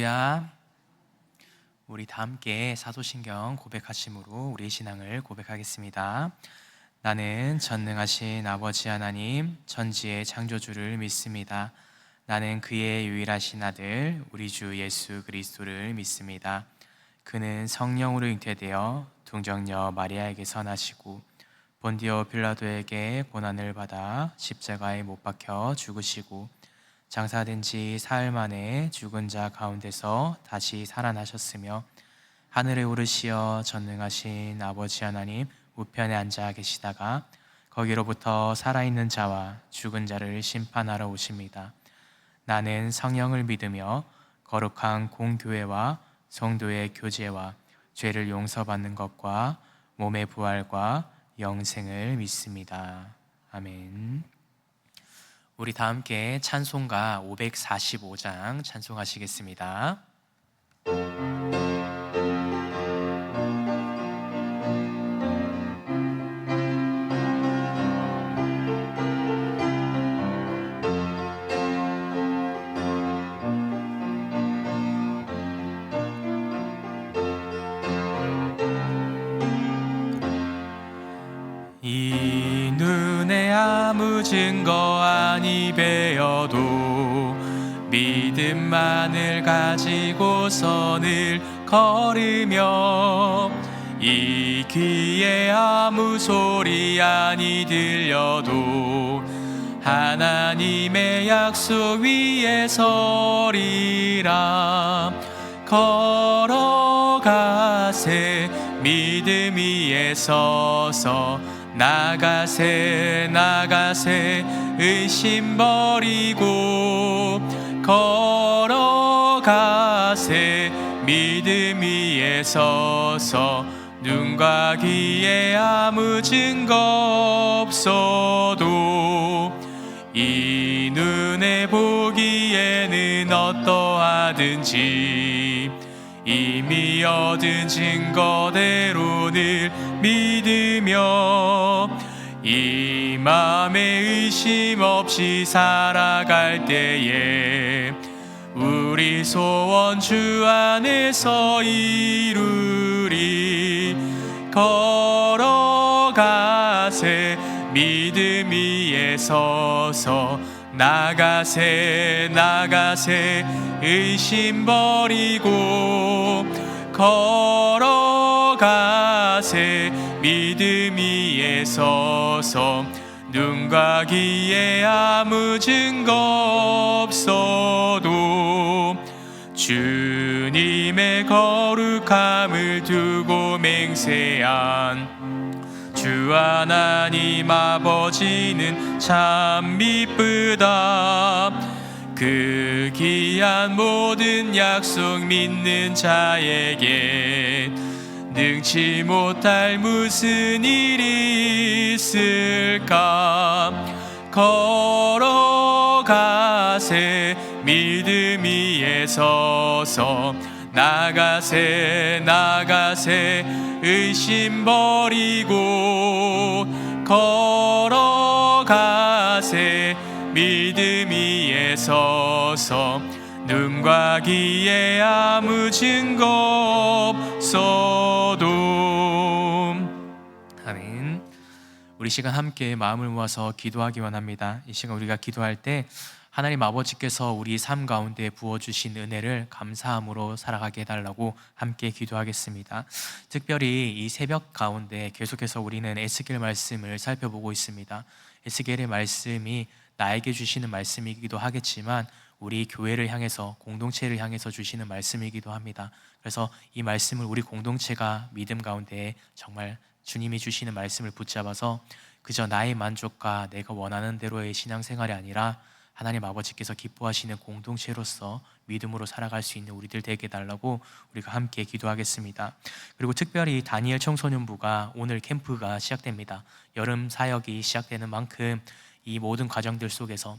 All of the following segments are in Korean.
할렐루야. 우리 다 함께 사도신경 고백하심으로 우리의 신앙을 고백하겠습니다. 나는 전능하신 아버지 하나님 천지의 창조주를 믿습니다. 나는 그의 유일하신 아들 우리 주 예수 그리스도를 믿습니다. 그는 성령으로 잉태되어 동정녀 마리아에게서 나시고 본디오 빌라도에게 고난을 받아 십자가에 못 박혀 죽으시고 장사된 지 사흘 만에 죽은 자 가운데서 다시 살아나셨으며 하늘에 오르시어 전능하신 아버지 하나님 우편에 앉아 계시다가 거기로부터 살아있는 자와 죽은 자를 심판하러 오십니다. 나는 성령을 믿으며 거룩한 공교회와 성도의 교제와 죄를 용서받는 것과 몸의 부활과 영생을 믿습니다. 아멘. 우리 다 함께 찬송가 545장 찬송하시겠습니다. 이 눈에 아무 증거 아니 배어도 믿음만을 가지고선을 걸으며 이 귀에 아무 소리 아니 들려도 하나님의 약속 위에 서리라. 걸어가세 믿음 위에 서서 나가세 의심 버리고 걸어가세 믿음 위에 서서 눈과 귀에 아무 증거 없어도 이 눈에 보기에는 어떠하든지 이미 얻은 증거대로 늘 믿으며 이 맘에 의심 없이 살아갈 때에 우리 소원 주 안에서 이루리. 걸어가세 믿음 위에 서서 나가세 의심 버리고 걸어가세 믿음 위에 서서 눈과 귀에 아무 증거 없어도 주님의 거룩함을 두고 맹세한 주 하나님 아버지는 참 미쁘다. 그 귀한 모든 약속 믿는 자에게 능치 못할 무슨 일이 있을까. 걸어가세 믿음 위에 서서 나가세 의심 버리고 걸어가세 믿음 위에 서서 눈과 귀에 아무 증거 없어도. 아멘. 우리 시간 함께 마음을 모아서 기도하기 원합니다. 이 시간 우리가 기도할 때 하나님 아버지께서 우리 삶 가운데 부어주신 은혜를 감사함으로 살아가게 해달라고 함께 기도하겠습니다. 특별히 이 새벽 가운데 계속해서 우리는 에스겔 말씀을 살펴보고 있습니다. 에스겔의 말씀이 나에게 주시는 말씀이기도 하겠지만 우리 교회를 향해서, 공동체를 향해서 주시는 말씀이기도 합니다. 그래서 이 말씀을 우리 공동체가 믿음 가운데 정말 주님이 주시는 말씀을 붙잡아서 그저 나의 만족과 내가 원하는 대로의 신앙생활이 아니라 하나님 아버지께서 기뻐하시는 공동체로서 믿음으로 살아갈 수 있는 우리들 되게 해달라고 우리가 함께 기도하겠습니다. 그리고 특별히 다니엘 청소년부가 오늘 캠프가 시작됩니다. 여름 사역이 시작되는 만큼 이 모든 과정들 속에서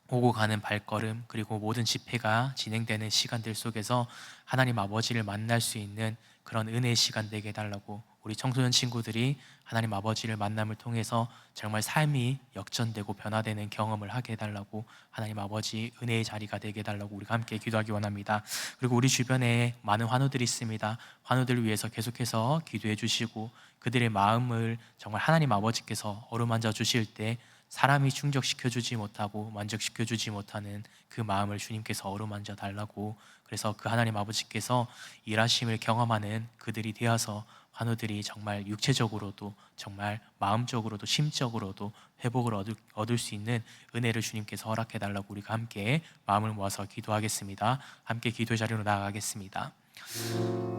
오고 가는 발걸음, 그리고 모든 집회가 진행되는 시간들 속에서 하나님 아버지를 만날 수 있는 그런 은혜의 시간 되게 해달라고 우리 청소년 친구들이 하나님 아버지를 만남을 통해서 정말 삶이 역전되고 변화되는 경험을 하게 해달라고, 하나님 아버지 은혜의 자리가 되게 해달라고 우리가 함께 기도하기 원합니다. 그리고 우리 주변에 많은 환우들이 있습니다. 환우들을 위해서 계속해서 기도해 주시고, 그들의 마음을 정말 하나님 아버지께서 어루만져 주실 때 사람이 충족시켜 주지 못하고 만족시켜 주지 못하는 그 마음을 주님께서 어루만져 달라고, 그래서 그 하나님 아버지께서 일하심을 경험하는 그들이 되어서 환우들이 정말 육체적으로도 정말 마음적으로도 심적으로도 회복을 얻을 수 있는 은혜를 주님께서 허락해 달라고 우리가 함께 마음을 모아서 기도하겠습니다. 함께 기도 자리로 나아가겠습니다.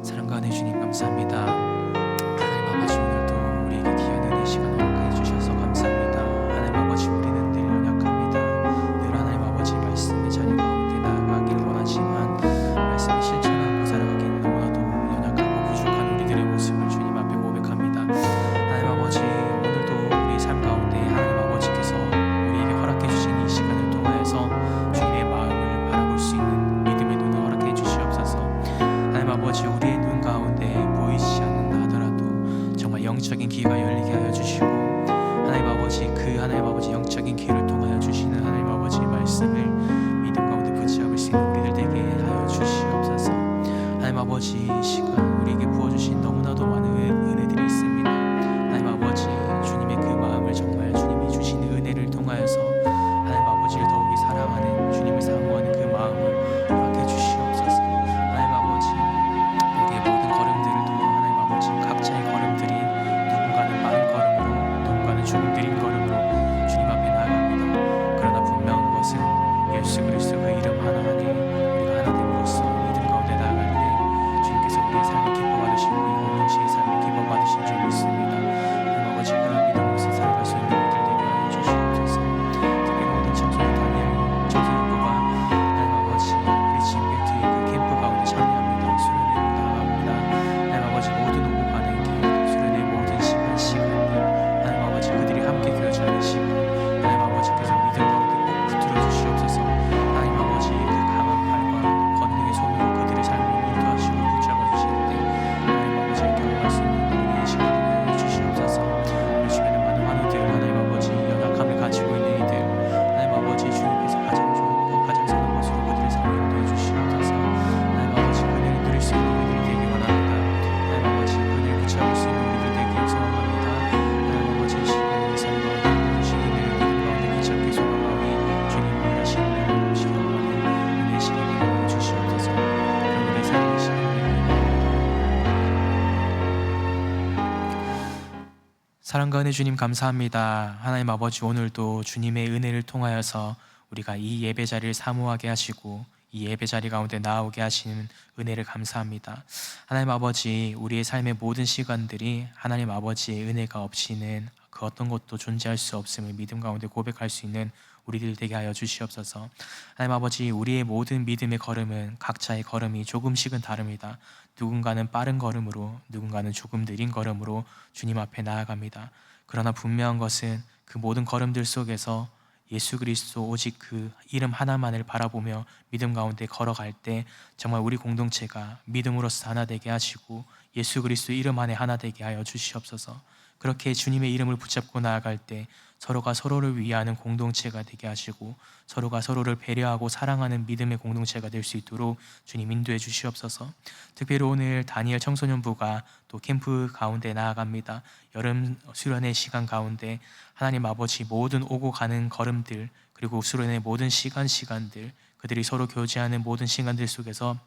사랑과 은혜 주님 감사합니다. 하나님 아버지, 오늘도 우리에게 귀한 은혜 시간 허락해 주셔서 감사합니다. 하나님 아버지, 우리는 늘 연약합니다. 늘 하나님 아버지 말씀의 자리 가운데 나아가기를 원하지만 말씀을 실천하고 살아가기는 너무나도 연약하고 부족한 우리들의 모습을 주님 앞에 고백합니다. 하나님 아버지, 오늘도 우리의 삶 가운데 하나님 아버지께서 우리에게 허락해 주신 이 시간을 통하여서 주님의 마음을 바라볼 수 있는 믿음의 눈을 허락해 주시옵소서. 하나님 아버지, 우리의 눈 가운데 보이지 않는다 하더라도 정말 영적인 귀가 열리게 하여 주시고, 하나님 아버지, 그 하나님 아버지 영적인 귀를 통하여 주시는 하나님 아버지의 말씀을 믿음 가운데 붙잡을 수 있는 우리들 되게 하여 주시옵소서. 하나님 아버지, 이 시간 우리에게 부어주신 너무나도 많은 은혜들이 있습니다. 하나님 아버지, 주님의 그 마음을 정말 주님이 주시는 은혜를 통하여서 하나님 아버지를 더욱이 사랑하는, 주님을 사모하는 그 마음을 허락해 주시옵소서. 하나님 아버지, 우리의 모든 걸음들을 통해 하나님 아버지 각자의 걸음들이 누군가는 빠른 걸음으로, 누군가는 조금 느린 걸음으로 주님 앞에 나아갑니다. 그러나 분명한 것은 예수 그리스도 그 이름 하나 안에 우리가 하나 됨으로써 믿음 가운데 나아갈 때 주님께서 우리의 삶을 기뻐 받으시고 우리 공동체의 삶을 기뻐 받으신 줄 믿습니다. 하나님 아버지, 그런 믿음으로서 살아갈 수 있는 우리들 되게 하여 주시옵소서. 특히 모든 청소년 다니엘 청소년부가 하나님 아버지 크리스천 팩트의 그 캠프 가운데 참여합니다. 수련회로 나아갑니다. 하나님 아버지, 모든 오고 가는 길, 수련회 모든 시간들, 하나님 아버지 그들이 함께 교제하는 시간, 하나님 아버지께서 믿음 가운데 꼭 붙들어 주시옵소서. 하나님 아버지, 그 강한 팔과 권능의 손으로 그들의 삶을 인도하시고 붙잡아 주실 때 하나님 아버지를 경험할 수 있는 은혜의 시간을 하여 주시옵소서. 우리 주변에 많은 환우들, 하나님 아버지 연약함을 가지고 있는 이들, 하나님 아버지 주님께서 가장 좋은 가장 선한 것으로 그들의 삶을 인도해 주시옵소서. 하나님 아버지, 그들을 누릴 수 있는 우리들이 되기 원합니다. 하나님 아버지, 그들을 붙잡을 수 있는 우리들 되기 소망합니다. 하나님 아버지, 이 시간의 삶 가운데 모든 시간을 믿음 가운데 붙잡기 소망하오니 주님 일하시는 은혜를 오시기 원하는 은혜의 시간 되게 하여 주시옵소서. 그런 우리의 삶의 시간 사랑과 은혜 주님 감사합니다. 하나님 아버지, 오늘도 주님의 은혜를 통하여서 우리가 이 예배 자리를 사모하게 하시고 이 예배 자리 가운데 나오게 하시는 은혜를 감사합니다. 하나님 아버지, 우리의 삶의 모든 시간들이 하나님 아버지의 은혜가 없이는 그 어떤 것도 존재할 수 없음을 믿음 가운데 고백할 수 있는 우리들 되게 하여 주시옵소서. 하나님 아버지, 우리의 모든 믿음의 걸음은 각자의 걸음이 조금씩은 다릅니다. 누군가는 빠른 걸음으로, 누군가는 조금 느린 걸음으로 주님 앞에 나아갑니다. 그러나 분명한 것은 그 모든 걸음들 속에서 예수 그리스도 오직 그 이름 하나만을 바라보며 믿음 가운데 걸어갈 때 정말 우리 공동체가 믿음으로써 하나 되게 하시고 예수 그리스도 이름 안에 하나 되게 하여 주시옵소서. 그렇게 주님의 이름을 붙잡고 나아갈 때 서로가 서로를 위하는 공동체가 되게 하시고 서로가 서로를 배려하고 사랑하는 믿음의 공동체가 될 수 있도록 주님 인도해 주시옵소서. 특별히 오늘 다니엘 청소년부가 또 캠프 가운데 나아갑니다. 여름 수련의 시간 가운데 하나님 아버지, 모든 오고 가는 걸음들, 그리고 수련의 모든 시간들, 그들이 서로 교제하는 모든 시간들 속에서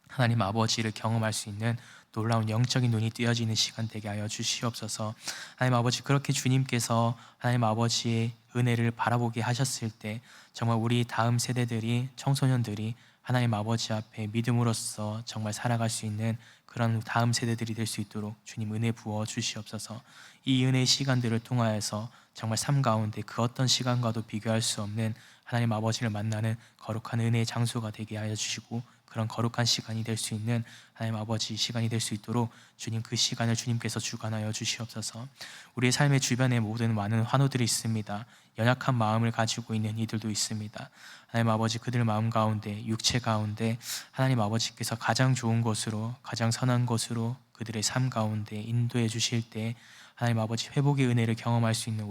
하나님 아버지를 경험할 수 있는 놀라운 영적인 눈이 띄어지는 시간 되게 하여 주시옵소서. 하나님 아버지, 그렇게 주님께서 하나님 아버지의 은혜를 바라보게 하셨을 때 정말 우리 다음 세대들이, 청소년들이 하나님 아버지 앞에 믿음으로써 정말 살아갈 수 있는 그런 다음 세대들이 될 수 있도록 주님 은혜 부어 주시옵소서. 이 은혜의 시간들을 통하여서 정말 삶 가운데 그 어떤 시간과도 비교할 수 없는 하나님 아버지를 만나는 거룩한 은혜의 장소가 되게 하여 주시고 그런 거룩한 시간이 될 수 있는 하나님 아버지 시간이 될 수 있도록 주님 그 시간을 주님께서 주관하여 주시옵소서. 우리의 삶의 주변에 모든 많은 환우들이 있습니다. 연약한 마음을 가지고 있는 이들도 있습니다. 하나님 아버지, 그들 마음 가운데, 육체 가운데 하나님 아버지께서 가장 좋은 것으로, 가장 선한 것으로 그들의 삶 가운데 인도해 주실 때 하나님 아버지 회복의 은혜를 경험할 수 있는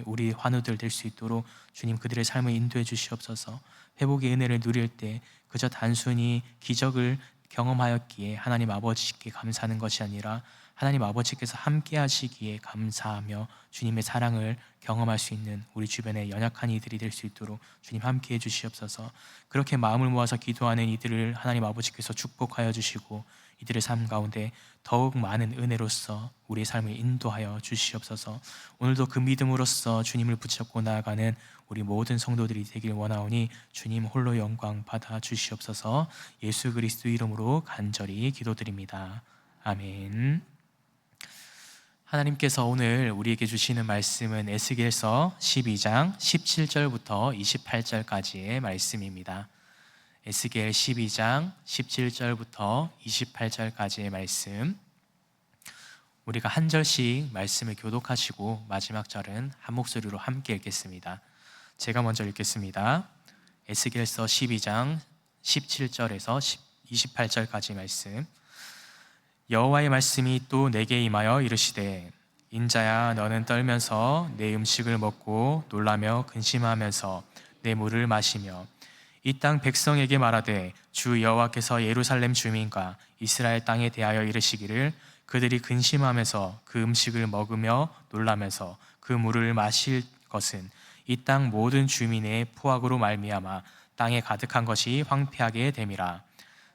우리 환우들 될 수 있도록 주님 그들의 삶을 인도해 주시옵소서. 회복의 은혜를 누릴 때 그저 단순히 기적을 경험하였기에 하나님 아버지께 감사하는 것이 아니라 하나님 아버지께서 함께 하시기에 감사하며 주님의 사랑을 경험할 수 있는 우리 주변의 연약한 이들이 될 수 있도록 주님 함께 해주시옵소서. 그렇게 마음을 모아서 기도하는 이들을 하나님 아버지께서 축복하여 주시고 이들의 삶 가운데 더욱 많은 은혜로서 우리의 삶을 인도하여 주시옵소서. 오늘도 그 믿음으로써 주님을 붙잡고 나아가는 우리 모든 성도들이 되길 원하오니 주님 홀로 영광 받아 주시옵소서. 예수 그리스도 이름으로 간절히 기도드립니다. 아멘. 하나님께서 오늘 우리에게 주시는 말씀은 에스겔서 12장 17절부터 28절까지의 말씀입니다. 에스겔 12장 17절부터 28절까지의 말씀, 우리가 한 절씩 말씀을 교독하시고 마지막 절은 한 목소리로 함께 읽겠습니다. 제가 먼저 읽겠습니다. 에스겔서 12장 17절에서 28절까지 말씀. 여호와의 말씀이 또 내게 임하여 이르시되 인자야 너는 떨면서 내 음식을 먹고 놀라며 근심하면서 내 물을 마시며 이 땅 백성에게 말하되 주 여호와께서 예루살렘 주민과 이스라엘 땅에 대하여 이르시기를 그들이 근심하면서 그 음식을 먹으며 놀라면서 그 물을 마실 것은 이 땅 모든 주민의 포악으로 말미암아 땅에 가득한 것이 황폐하게 됨이라.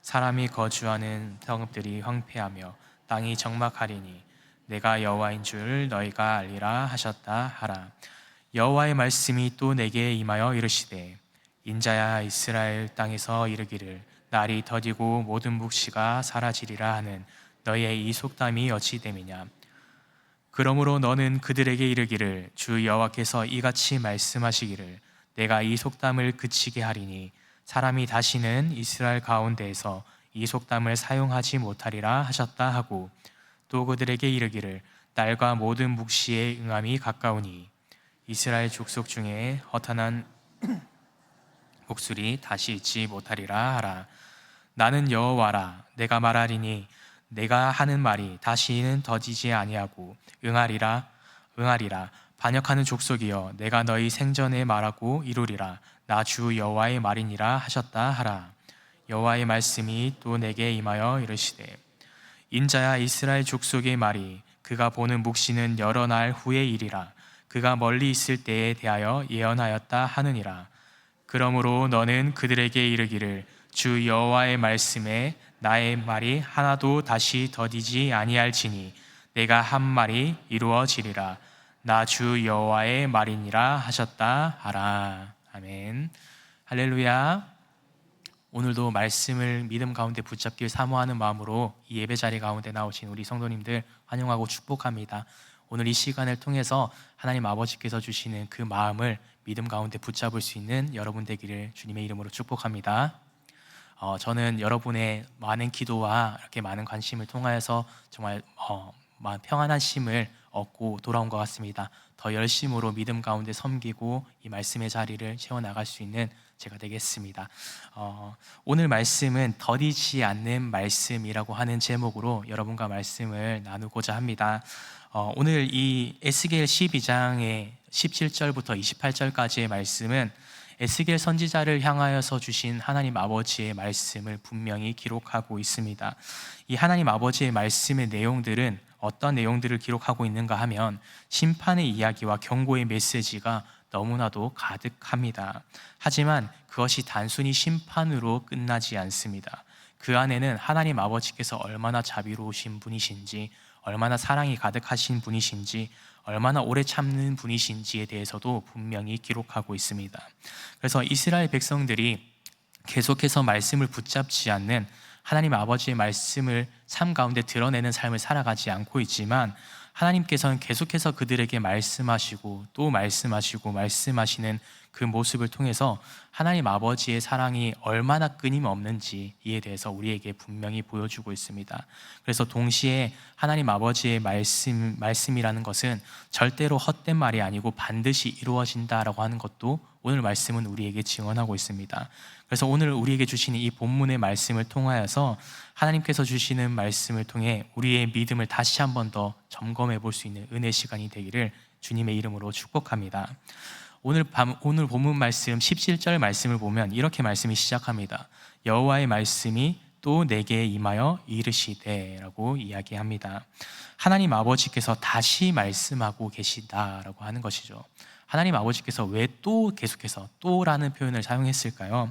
사람이 거주하는 성읍들이 황폐하며 땅이 적막하리니 내가 여호와인 줄 너희가 알리라 하셨다 하라. 여호와의 말씀이 또 내게 임하여 이르시되 인자야 이스라엘 땅에서 이르기를 날이 더디고 모든 묵시가 사라지리라 하는 너희의 이 속담이 어찌 됨이냐. 그러므로 너는 그들에게 이르기를 주 여호와께서 이같이 말씀하시기를 내가 이 속담을 그치게 하리니 사람이 다시는 이스라엘 가운데에서 이 속담을 사용하지 못하리라 하셨다 하고 또 그들에게 이르기를 날과 모든 묵시의 응함이 가까우니 이스라엘 족속 중에 허탄한 목소리 다시 잊지 못하리라 하라. 나는 여호와라. 내가 말하리니 내가 하는 말이 다시는 더디지 아니하고 응하리라. 반역하는 족속이여 내가 너희 생전에 말하고 이루리라. 나 주 여호와의 말이니라 하셨다 하라. 여호와의 말씀이 또 내게 임하여 이르시되 인자야 이스라엘 족속의 말이 그가 보는 묵시는 여러 날 후의 일이라. 그가 멀리 있을 때에 대하여 예언하였다 하느니라. 그러므로 너는 그들에게 이르기를 주 여호와의 말씀에 나의 말이 하나도 다시 더디지 아니할지니 내가 한 말이 이루어지리라. 나 주 여호와의 말이니라 하셨다 하라. 아멘. 할렐루야. 오늘도 말씀을 믿음 가운데 붙잡길 사모하는 마음으로 이 예배 자리 가운데 나오신 우리 성도님들 환영하고 축복합니다. 오늘 이 시간을 통해서 하나님 아버지께서 주시는 그 마음을 믿음 가운데 붙잡을 수 있는 여러분 되기를 주님의 이름으로 축복합니다. 저는 여러분의 많은 기도와 이렇게 많은 관심을 통하여서 정말 평안한 쉼을 얻고 돌아온 것 같습니다. 더 열심으로 믿음 가운데 섬기고 이 말씀의 자리를 채워나갈 수 있는 제가 되겠습니다. 오늘 말씀은 더디지 않는 말씀이라고 하는 제목으로 여러분과 말씀을 나누고자 합니다. 오늘 이 에스겔 12장의 17절부터 28절까지의 말씀은 에스겔 선지자를 향하여서 주신 하나님 아버지의 말씀을 분명히 기록하고 있습니다. 이 하나님 아버지의 말씀의 내용들은 어떤 내용들을 기록하고 있는가 하면 심판의 이야기와 경고의 메시지가 너무나도 가득합니다. 하지만 그것이 단순히 심판으로 끝나지 않습니다. 그 안에는 하나님 아버지께서 얼마나 자비로우신 분이신지, 얼마나 사랑이 가득하신 분이신지, 얼마나 오래 참는 분이신지에 대해서도 분명히 기록하고 있습니다. 그래서 이스라엘 백성들이 계속해서 말씀을 붙잡지 않는 하나님 아버지의 말씀을 삶 가운데 드러내는 삶을 살아가지 않고 있지만 하나님께서는 계속해서 그들에게 말씀하시고 또 말씀하시는 그 모습을 통해서 하나님 아버지의 사랑이 얼마나 끊임없는지에 대해서 우리에게 분명히 보여주고 있습니다. 그래서 동시에 하나님 아버지의 말씀이라는 것은 절대로 헛된 말이 아니고 반드시 이루어진다라고 하는 것도 오늘 말씀은 우리에게 증언하고 있습니다. 그래서 오늘 우리에게 주시는 이 본문의 말씀을 통하여서 하나님께서 주시는 말씀을 통해 우리의 믿음을 다시 한 번 더 점검해 볼 수 있는 은혜 시간이 되기를 주님의 이름으로 축복합니다. 오늘 본문 말씀 17절 말씀을 보면 이렇게 말씀이 시작합니다. 여호와의 말씀이 또 내게 임하여 이르시되라고 이야기합니다. 하나님 아버지께서 다시 말씀하고 계시다라고 하는 것이죠. 하나님 아버지께서 왜 또 계속해서 또라는 표현을 사용했을까요?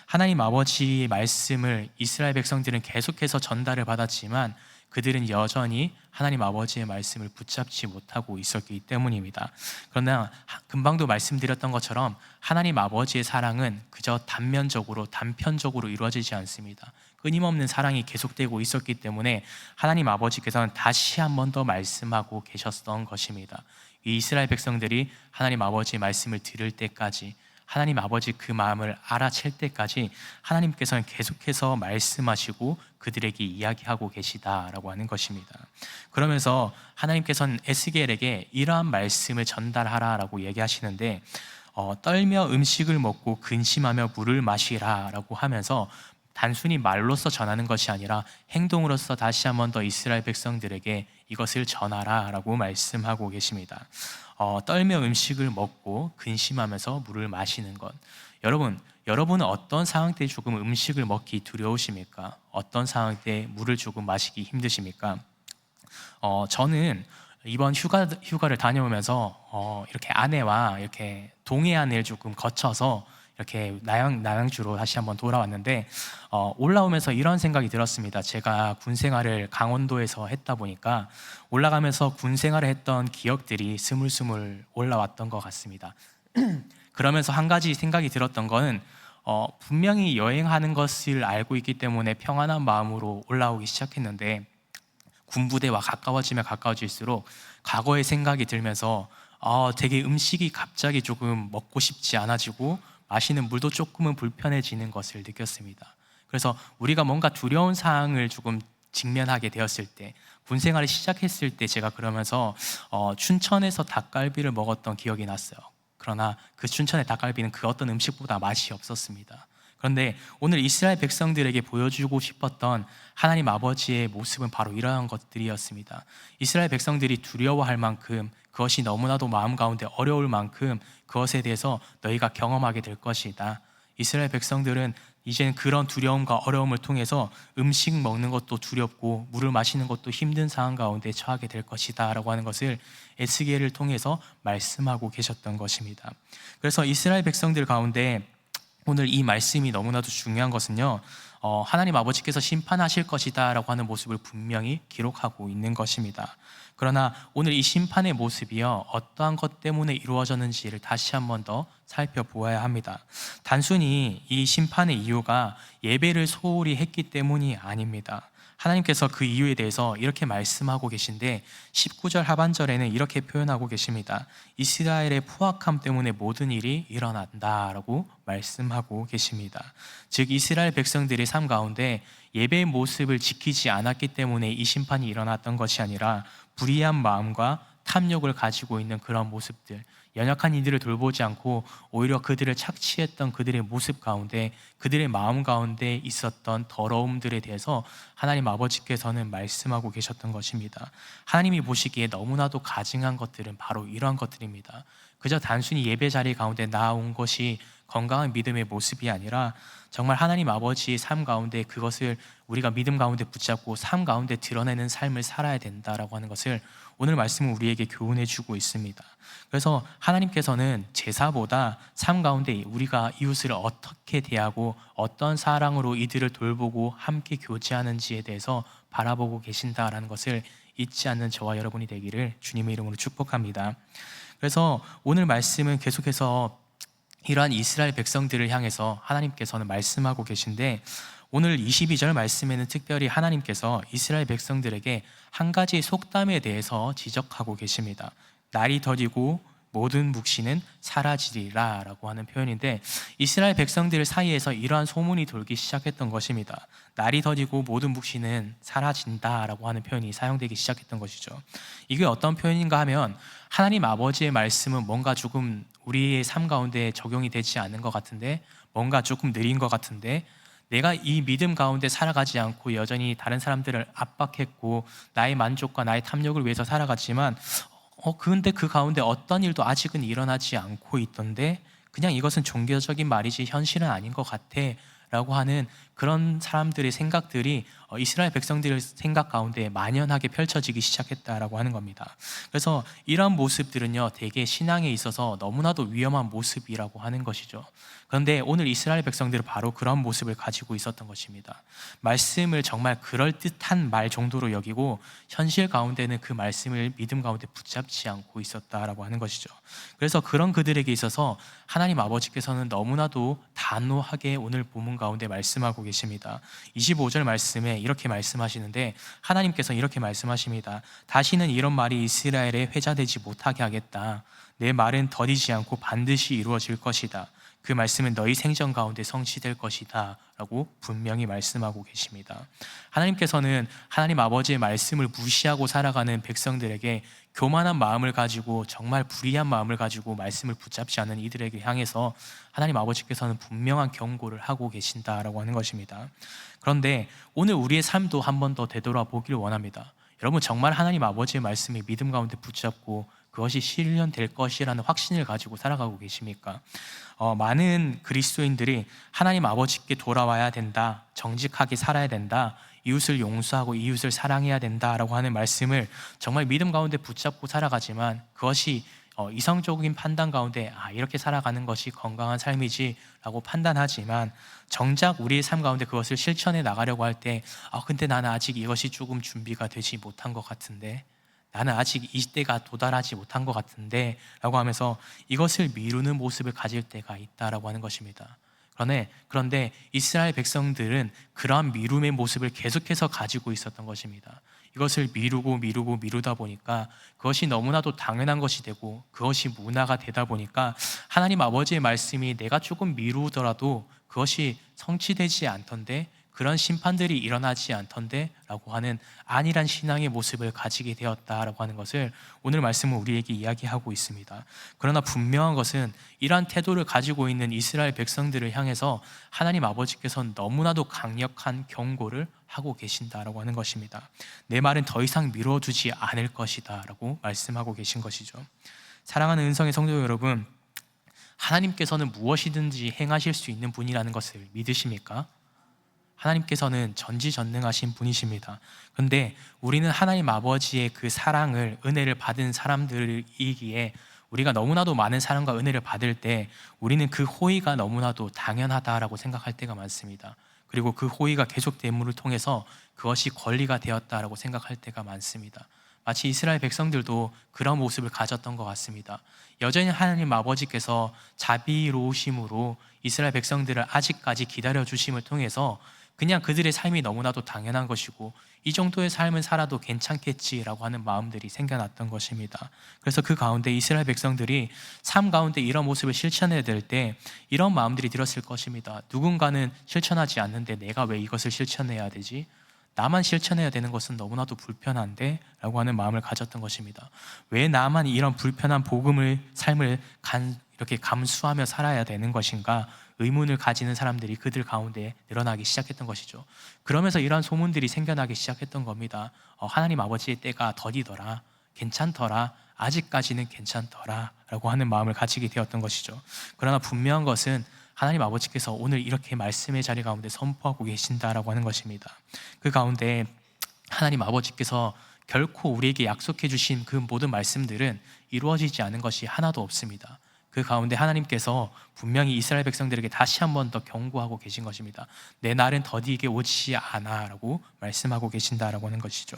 하나님 아버지의 말씀을 이스라엘 백성들은 계속해서 전달을 받았지만 그들은 여전히 하나님 아버지의 말씀을 붙잡지 못하고 있었기 때문입니다. 그러나 금방도 말씀드렸던 것처럼 하나님 아버지의 사랑은 그저 단편적으로 이루어지지 않습니다. 끊임없는 사랑이 계속되고 있었기 때문에 하나님 아버지께서는 다시 한 번 더 말씀하고 계셨던 것입니다. 이 이스라엘 백성들이 하나님 아버지의 말씀을 들을 때까지, 하나님 아버지 그 마음을 알아챌 때까지 하나님께서는 계속해서 말씀하시고 그들에게 이야기하고 계시다라고 하는 것입니다. 그러면서 하나님께서는 에스겔에게 이러한 말씀을 전달하라라고 얘기하시는데 떨며 음식을 먹고 근심하며 물을 마시라라고 하면서 단순히 말로써 전하는 것이 아니라 행동으로써 다시 한 번 더 이스라엘 백성들에게 이것을 전하라라고 말씀하고 계십니다. 떨며 음식을 먹고 근심하면서 물을 마시는 것. 여러분은 어떤 상황 때 조금 음식을 먹기 두려우십니까? 어떤 상황 때 물을 조금 마시기 힘드십니까? 저는 이번 휴가를 다녀오면서 이렇게 아내와 이렇게 동해안을 조금 거쳐서 이렇게 남양주로 다시 한번 돌아왔는데 올라오면서 이런 생각이 들었습니다. 제가 군 생활을 강원도에서 했다 보니까 올라가면서 군 생활을 했던 기억들이 스물스물 올라왔던 것 같습니다. 그러면서 한 가지 생각이 들었던 거는 분명히 여행하는 것을 알고 있기 때문에 평안한 마음으로 올라오기 시작했는데 군부대와 가까워지면 가까워질수록 과거의 생각이 들면서 되게 음식이 갑자기 조금 먹고 싶지 않아지고 마시는 물도 조금은 불편해지는 것을 느꼈습니다. 그래서 우리가 뭔가 두려운 상황을 조금 직면하게 되었을 때, 군 생활을 시작했을 때 제가 그러면서 춘천에서 닭갈비를 먹었던 기억이 났어요. 그러나 그 춘천의 닭갈비는 그 어떤 음식보다 맛이 없었습니다. 그런데 오늘 이스라엘 백성들에게 보여주고 싶었던 하나님 아버지의 모습은 바로 이러한 것들이었습니다. 이스라엘 백성들이 두려워할 만큼, 그것이 너무나도 마음 가운데 어려울 만큼 그것에 대해서 너희가 경험하게 될 것이다. 이스라엘 백성들은 이제는 그런 두려움과 어려움을 통해서 음식 먹는 것도 두렵고 물을 마시는 것도 힘든 상황 가운데 처하게 될 것이다 라고 하는 것을 에스겔을 통해서 말씀하고 계셨던 것입니다. 그래서 이스라엘 백성들 가운데 오늘 이 말씀이 너무나도 중요한 것은요, 하나님 아버지께서 심판하실 것이다 라고 하는 모습을 분명히 기록하고 있는 것입니다. 그러나 오늘 이 심판의 모습이요, 어떠한 것 때문에 이루어졌는지를 다시 한 번 더 살펴보아야 합니다. 단순히 이 심판의 이유가 예배를 소홀히 했기 때문이 아닙니다. 하나님께서 그 이유에 대해서 이렇게 말씀하고 계신데 19절 하반절에는 이렇게 표현하고 계십니다. 이스라엘의 포악함 때문에 모든 일이 일어난다라고 말씀하고 계십니다. 즉 이스라엘 백성들의 삶 가운데 예배의 모습을 지키지 않았기 때문에 이 심판이 일어났던 것이 아니라 불의한 마음과 탐욕을 가지고 있는 그런 모습들, 연약한 이들을 돌보지 않고 오히려 그들을 착취했던 그들의 모습 가운데, 그들의 마음 가운데 있었던 더러움들에 대해서 하나님 아버지께서는 말씀하고 계셨던 것입니다. 하나님이 보시기에 너무나도 가증한 것들은 바로 이러한 것들입니다. 그저 단순히 예배 자리 가운데 나아온 것이 건강한 믿음의 모습이 아니라 정말 하나님 아버지의 삶 가운데 그것을 우리가 믿음 가운데 붙잡고 삶 가운데 드러내는 삶을 살아야 된다라고 하는 것을 오늘 말씀은 우리에게 교훈해 주고 있습니다. 그래서 하나님께서는 제사보다 삶 가운데 우리가 이웃을 어떻게 대하고 어떤 사랑으로 이들을 돌보고 함께 교제하는지에 대해서 바라보고 계신다라는 것을 잊지 않는 저와 여러분이 되기를 주님의 이름으로 축복합니다. 그래서 오늘 말씀은 계속해서 이러한 이스라엘 백성들을 향해서 하나님께서는 말씀하고 계신데 오늘 22절 말씀에는 특별히 하나님께서 이스라엘 백성들에게 한 가지 속담에 대해서 지적하고 계십니다. 날이 더디고 모든 묵시는 사라지리라 라고 하는 표현인데 이스라엘 백성들 사이에서 이러한 소문이 돌기 시작했던 것입니다. 날이 더디고 모든 묵시는 사라진다 라고 하는 표현이 사용되기 시작했던 것이죠. 이게 어떤 표현인가 하면 하나님 아버지의 말씀은 뭔가 조금 우리의 삶 가운데 적용이 되지 않는 것 같은데 뭔가 조금 느린 것 같은데, 내가 이 믿음 가운데 살아가지 않고 여전히 다른 사람들을 압박했고 나의 만족과 나의 탐욕을 위해서 살아갔지만 근데 그 가운데 어떤 일도 아직은 일어나지 않고 있던데, 그냥 이것은 종교적인 말이지 현실은 아닌 것 같아 라고 하는 그런 사람들의 생각들이 이스라엘 백성들의 생각 가운데 만연하게 펼쳐지기 시작했다라고 하는 겁니다. 그래서 이런 모습들은요, 대개 신앙에 있어서 너무나도 위험한 모습이라고 하는 것이죠. 그런데 오늘 이스라엘 백성들은 바로 그런 모습을 가지고 있었던 것입니다. 말씀을 정말 그럴듯한 말 정도로 여기고 현실 가운데는 그 말씀을 믿음 가운데 붙잡지 않고 있었다라고 하는 것이죠. 그래서 그런 그들에게 있어서 하나님 아버지께서는 너무나도 단호하게 오늘 본문 가운데 말씀하고 계십니다. 25절 말씀에 이렇게 말씀하시는데, 하나님께서 이렇게 말씀하십니다. 다시는 이런 말이 이스라엘에 회자되지 못하게 하겠다. 내 말은 더디지 않고 반드시 이루어질 것이다. 그 말씀은 너희 생전 가운데 성취될 것이다 라고 분명히 말씀하고 계십니다. 하나님께서는 하나님 아버지의 말씀을 무시하고 살아가는 백성들에게 교만한 마음을 가지고, 정말 불의한 마음을 가지고 말씀을 붙잡지 않는 이들에게 향해서 하나님 아버지께서는 분명한 경고를 하고 계신다라고 하는 것입니다. 그런데 오늘 우리의 삶도 한 번 더 되돌아보기를 원합니다. 여러분, 정말 하나님 아버지의 말씀이 믿음 가운데 붙잡고 그것이 실현될 것이라는 확신을 가지고 살아가고 계십니까? 많은 그리스도인들이 하나님 아버지께 돌아와야 된다, 정직하게 살아야 된다, 이웃을 용서하고 이웃을 사랑해야 된다라고 하는 말씀을 정말 믿음 가운데 붙잡고 살아가지만, 그것이 이성적인 판단 가운데 이렇게 살아가는 것이 건강한 삶이지 라고 판단하지만, 정작 우리의 삶 가운데 그것을 실천해 나가려고 할 때 근데 나는 아직 이것이 조금 준비가 되지 못한 것 같은데, 나는 아직 이때가 도달하지 못한 것 같은데 라고 하면서 이것을 미루는 모습을 가질 때가 있다라고 하는 것입니다. 그런데 이스라엘 백성들은 그러한 미룸의 모습을 계속해서 가지고 있었던 것입니다. 이것을 미루다 보니까 그것이 너무나도 당연한 것이 되고 그것이 문화가 되다 보니까 하나님 아버지의 말씀이 내가 조금 미루더라도 그것이 성취되지 않던데, 그런 심판들이 일어나지 않던데 라고 하는 안일한 신앙의 모습을 가지게 되었다라고 하는 것을 오늘 말씀은 우리에게 이야기하고 있습니다. 그러나 분명한 것은 이러한 태도를 가지고 있는 이스라엘 백성들을 향해서 하나님 아버지께서는 너무나도 강력한 경고를 하고 계신다라고 하는 것입니다. 내 말은 더 이상 미뤄두지 않을 것이다 라고 말씀하고 계신 것이죠. 사랑하는 은성의 성도 여러분, 하나님께서는 무엇이든지 행하실 수 있는 분이라는 것을 믿으십니까? 하나님께서는 전지전능하신 분이십니다. 그런데 우리는 하나님 아버지의 그 사랑을, 은혜를 받은 사람들이기에 우리가 너무나도 많은 사랑과 은혜를 받을 때 우리는 그 호의가 너무나도 당연하다라고 생각할 때가 많습니다. 그리고 그 호의가 계속됨을 통해서 그것이 권리가 되었다라고 생각할 때가 많습니다. 마치 이스라엘 백성들도 그런 모습을 가졌던 것 같습니다. 여전히 하나님 아버지께서 자비로우심으로 이스라엘 백성들을 아직까지 기다려주심을 통해서 그냥 그들의 삶이 너무나도 당연한 것이고 이 정도의 삶을 살아도 괜찮겠지라고 하는 마음들이 생겨났던 것입니다. 그래서 그 가운데 이스라엘 백성들이 삶 가운데 이런 모습을 실천해야 될 때 이런 마음들이 들었을 것입니다. 누군가는 실천하지 않는데 내가 왜 이것을 실천해야 되지? 나만 실천해야 되는 것은 너무나도 불편한데? 라고 하는 마음을 가졌던 것입니다. 왜 나만 이런 불편한 삶을 이렇게 감수하며 살아야 되는 것인가? 의문을 가지는 사람들이 그들 가운데 늘어나기 시작했던 것이죠. 그러면서 이러한 소문들이 생겨나기 시작했던 겁니다. 하나님 아버지의 때가 더디더라, 괜찮더라, 아직까지는 괜찮더라 라고 하는 마음을 가지게 되었던 것이죠. 그러나 분명한 것은 하나님 아버지께서 오늘 이렇게 말씀의 자리 가운데 선포하고 계신다라고 하는 것입니다. 그 가운데 하나님 아버지께서 결코 우리에게 약속해 주신 그 모든 말씀들은 이루어지지 않은 것이 하나도 없습니다. 그 가운데 하나님께서 분명히 이스라엘 백성들에게 다시 한 번 더 경고하고 계신 것입니다. 내 날은 더디게 오지 않아 라고 말씀하고 계신다라고 하는 것이죠.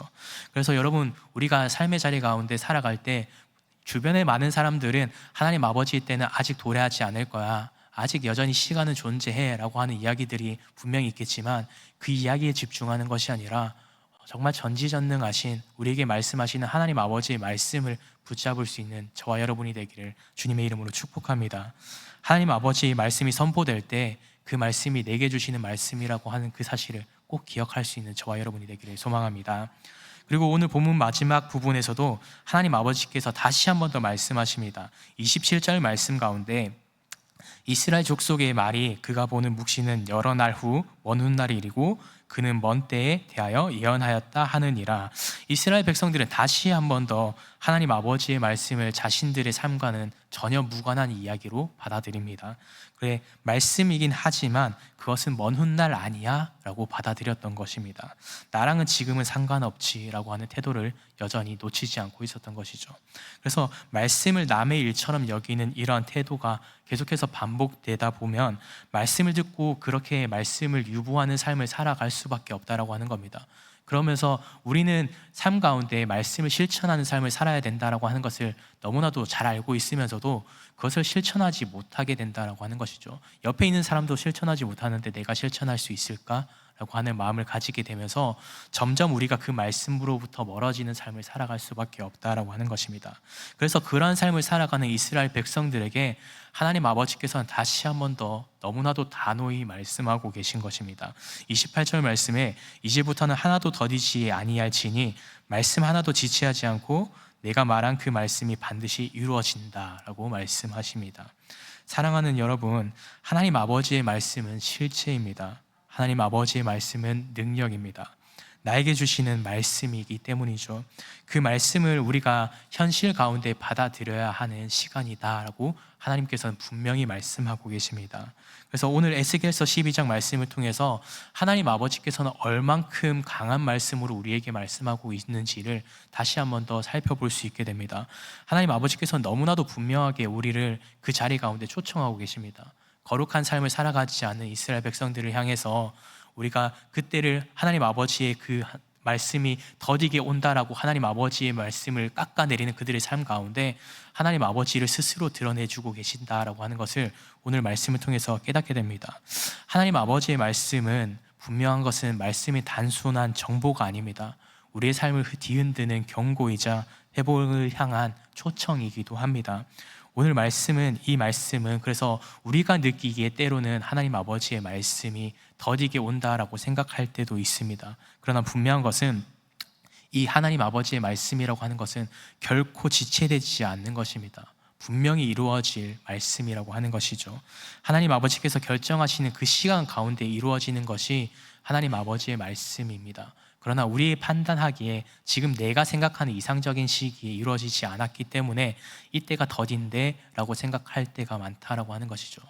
그래서 여러분, 우리가 삶의 자리 가운데 살아갈 때 주변의 많은 사람들은 하나님 아버지의 때는 아직 도래하지 않을 거야, 아직 여전히 시간은 존재해 라고 하는 이야기들이 분명히 있겠지만, 그 이야기에 집중하는 것이 아니라 정말 전지전능하신 우리에게 말씀하시는 하나님 아버지의 말씀을 붙잡을 수 있는 저와 여러분이 되기를 주님의 이름으로 축복합니다. 하나님 아버지의 말씀이 선포될 때 그 말씀이 내게 주시는 말씀이라고 하는 그 사실을 꼭 기억할 수 있는 저와 여러분이 되기를 소망합니다. 그리고 오늘 본문 마지막 부분에서도 하나님 아버지께서 다시 한 번 더 말씀하십니다. 27절 말씀 가운데 이스라엘 족속의 말이 그가 보는 묵시는 여러 날 후 먼 훗날이 이르고 그는 먼 때에 대하여 예언하였다 하느니라. 이스라엘 백성들은 다시 한 번 더 하나님 아버지의 말씀을 자신들의 삶과는 전혀 무관한 이야기로 받아들입니다. 그래, 말씀이긴 하지만 그것은 먼 훗날 아니야 라고 받아들였던 것입니다. 나랑은 지금은 상관없지 라고 하는 태도를 여전히 놓치지 않고 있었던 것이죠. 그래서 말씀을 남의 일처럼 여기는 이러한 태도가 계속해서 반복되다 보면 말씀을 듣고 그렇게 말씀을 유보하는 삶을 살아갈 수밖에 없다라고 하는 겁니다. 그러면서 우리는 삶 가운데 말씀을 실천하는 삶을 살아야 된다라고 하는 것을 너무나도 잘 알고 있으면서도 그것을 실천하지 못하게 된다라고 하는 것이죠. 옆에 있는 사람도 실천하지 못하는데 내가 실천할 수 있을까? 라고 하는 마음을 가지게 되면서 점점 우리가 그 말씀으로부터 멀어지는 삶을 살아갈 수밖에 없다라고 하는 것입니다. 그래서 그러한 삶을 살아가는 이스라엘 백성들에게 하나님 아버지께서는 다시 한 번 더 너무나도 단호히 말씀하고 계신 것입니다. 28절 말씀에 이제부터는 하나도 더디지 아니할지니 말씀 하나도 지체하지 않고 내가 말한 그 말씀이 반드시 이루어진다라고 말씀하십니다. 사랑하는 여러분, 하나님 아버지의 말씀은 실체입니다. 하나님 아버지의 말씀은 능력입니다. 나에게 주시는 말씀이기 때문이죠. 그 말씀을 우리가 현실 가운데 받아들여야 하는 시간이다라고 하나님께서는 분명히 말씀하고 계십니다. 그래서 오늘 에스겔서 12장 말씀을 통해서 하나님 아버지께서는 얼만큼 강한 말씀으로 우리에게 말씀하고 있는지를 다시 한 번 더 살펴볼 수 있게 됩니다. 하나님 아버지께서는 너무나도 분명하게 우리를 그 자리 가운데 초청하고 계십니다. 거룩한 삶을 살아가지 않는 이스라엘 백성들을 향해서 우리가 그때를 하나님 아버지의 그 말씀이 더디게 온다라고 하나님 아버지의 말씀을 깎아내리는 그들의 삶 가운데 하나님 아버지를 스스로 드러내주고 계신다라고 하는 것을 오늘 말씀을 통해서 깨닫게 됩니다. 하나님 아버지의 말씀은 분명한 것은 말씀이 단순한 정보가 아닙니다. 우리의 삶을 뒤흔드는 경고이자 회복을 향한 초청이기도 합니다. 오늘 이 말씀은 그래서 우리가 느끼기에 때로는 하나님 아버지의 말씀이 더디게 온다라고 생각할 때도 있습니다. 그러나 분명한 것은 이 하나님 아버지의 말씀이라고 하는 것은 결코 지체되지 않는 것입니다. 분명히 이루어질 말씀이라고 하는 것이죠. 하나님 아버지께서 결정하시는 그 시간 가운데 이루어지는 것이 하나님 아버지의 말씀입니다. 그러나 우리의 판단하기에 지금 내가 생각하는 이상적인 시기에 이루어지지 않았기 때문에 이때가 더딘데 라고 생각할 때가 많다라고 하는 것이죠.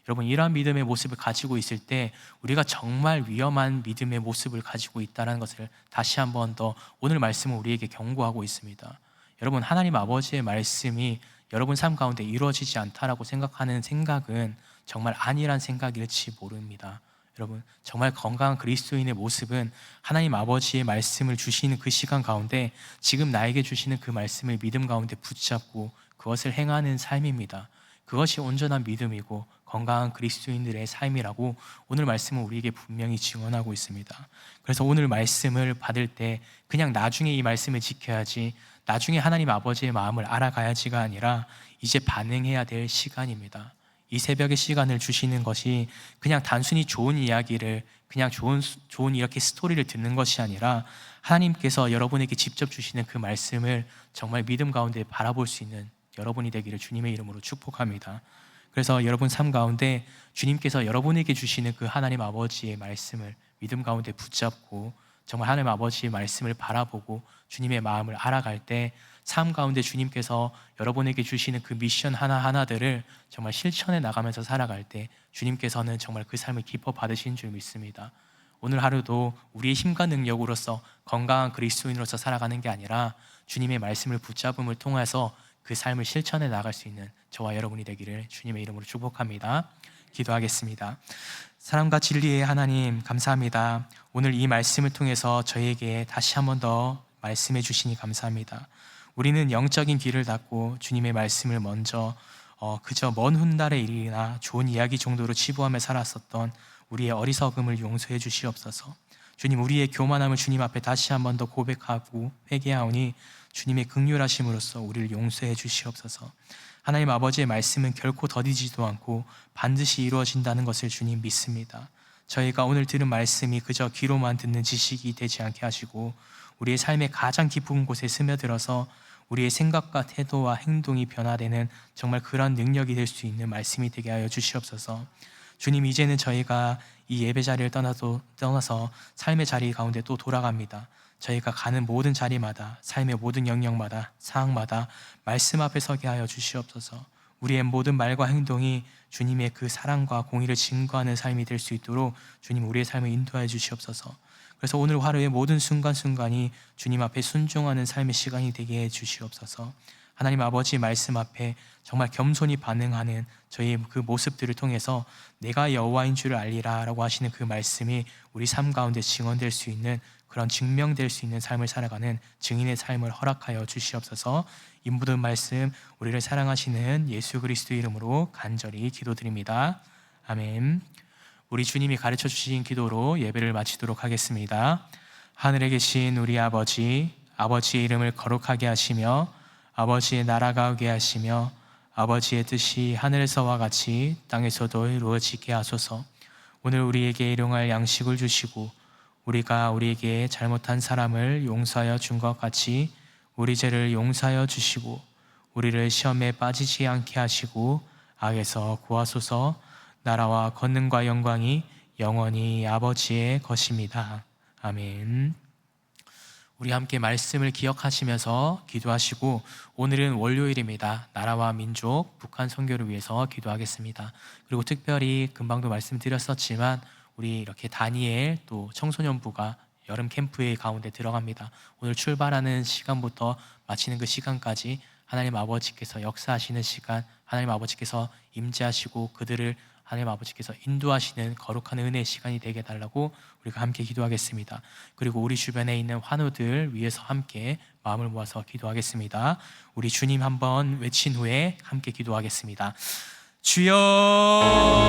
여러분, 이러한 믿음의 모습을 가지고 있을 때 우리가 정말 위험한 믿음의 모습을 가지고 있다는 것을 다시 한 번 더 오늘 말씀은 우리에게 경고하고 있습니다. 여러분, 하나님 아버지의 말씀이 여러분 삶 가운데 이루어지지 않다라고 생각하는 생각은 정말 아니란 생각일지 모릅니다. 여러분, 정말 건강한 그리스도인의 모습은 하나님 아버지의 말씀을 주시는 그 시간 가운데 지금 나에게 주시는 그 말씀을 믿음 가운데 붙잡고 그것을 행하는 삶입니다. 그것이 온전한 믿음이고 건강한 그리스도인들의 삶이라고 오늘 말씀은 우리에게 분명히 증언하고 있습니다. 그래서 오늘 말씀을 받을 때 그냥 나중에 이 말씀을 지켜야지, 나중에 하나님 아버지의 마음을 알아가야지가 아니라 이제 반응해야 될 시간입니다. 이 새벽의 시간을 주시는 것이 그냥 단순히 좋은 이야기를, 그냥 좋은 이렇게 스토리를 듣는 것이 아니라 하나님께서 여러분에게 직접 주시는 그 말씀을 정말 믿음 가운데 바라볼 수 있는 여러분이 되기를 주님의 이름으로 축복합니다. 그래서 여러분 삶 가운데 주님께서 여러분에게 주시는 그 하나님 아버지의 말씀을 믿음 가운데 붙잡고 정말 하나님 아버지의 말씀을 바라보고 주님의 마음을 알아갈 때 삶 가운데 주님께서 여러분에게 주시는 그 미션 하나하나들을 정말 실천해 나가면서 살아갈 때 주님께서는 정말 그 삶을 기뻐 받으신 줄 믿습니다. 오늘 하루도 우리의 힘과 능력으로서 건강한 그리스도인으로서 살아가는 게 아니라 주님의 말씀을 붙잡음을 통해서 그 삶을 실천해 나갈 수 있는 저와 여러분이 되기를 주님의 이름으로 축복합니다. 기도하겠습니다. 사랑과 진리의 하나님, 감사합니다. 오늘 이 말씀을 통해서 저희에게 다시 한 번 더 말씀해 주시니 감사합니다. 우리는 영적인 귀를 닫고 주님의 말씀을 먼저 그저 먼 훗날의 일이나 좋은 이야기 정도로 치부하며 살았었던 우리의 어리석음을 용서해 주시옵소서. 주님, 우리의 교만함을 주님 앞에 다시 한 번 더 고백하고 회개하오니 주님의 긍휼하심으로써 우리를 용서해 주시옵소서. 하나님 아버지의 말씀은 결코 더디지도 않고 반드시 이루어진다는 것을 주님 믿습니다. 저희가 오늘 들은 말씀이 그저 귀로만 듣는 지식이 되지 않게 하시고 우리의 삶의 가장 깊은 곳에 스며들어서 우리의 생각과 태도와 행동이 변화되는 정말 그런 능력이 될 수 있는 말씀이 되게 하여 주시옵소서. 주님, 이제는 저희가 이 예배 자리를 떠나서 삶의 자리 가운데 또 돌아갑니다. 저희가 가는 모든 자리마다, 삶의 모든 영역마다, 상황마다 말씀 앞에 서게 하여 주시옵소서. 우리의 모든 말과 행동이 주님의 그 사랑과 공의를 증거하는 삶이 될 수 있도록 주님, 우리의 삶을 인도하여 주시옵소서. 그래서 오늘 하루의 모든 순간순간이 주님 앞에 순종하는 삶의 시간이 되게 해 주시옵소서. 하나님 아버지 말씀 앞에 정말 겸손히 반응하는 저희의 그 모습들을 통해서 내가 여호와인 줄을 알리라 라고 하시는 그 말씀이 우리 삶 가운데 증언될 수 있는, 그런 증명될 수 있는 삶을 살아가는 증인의 삶을 허락하여 주시옵소서. 이 모든 말씀 우리를 사랑하시는 예수 그리스도 이름으로 간절히 기도드립니다. 아멘. 우리 주님이 가르쳐 주신 기도로 예배를 마치도록 하겠습니다. 하늘에 계신 우리 아버지, 아버지의 이름을 거룩하게 하시며 아버지의 나라가 오게 하시며 아버지의 뜻이 하늘에서와 같이 땅에서도 이루어지게 하소서. 오늘 우리에게 일용할 양식을 주시고 우리가 우리에게 잘못한 사람을 용서하여 준 것 같이 우리 죄를 용서하여 주시고 우리를 시험에 빠지지 않게 하시고 악에서 구하소서. 나라와 권능과 영광이 영원히 아버지의 것입니다. 아멘. 우리 함께 말씀을 기억하시면서 기도하시고, 오늘은 월요일입니다. 나라와 민족, 북한 선교를 위해서 기도하겠습니다. 그리고 특별히 금방도 말씀드렸었지만 우리 이렇게 다니엘 또 청소년부가 여름 캠프의 가운데 들어갑니다. 오늘 출발하는 시간부터 마치는 그 시간까지 하나님 아버지께서 역사하시는 시간, 하나님 아버지께서 임재하시고 그들을 하나님 아버지께서 인도하시는 거룩한 은혜의 시간이 되게 해달라고 우리가 함께 기도하겠습니다. 그리고 우리 주변에 있는 환우들 위해서 함께 마음을 모아서 기도하겠습니다. 우리 주님 한번 외친 후에 함께 기도하겠습니다. 주여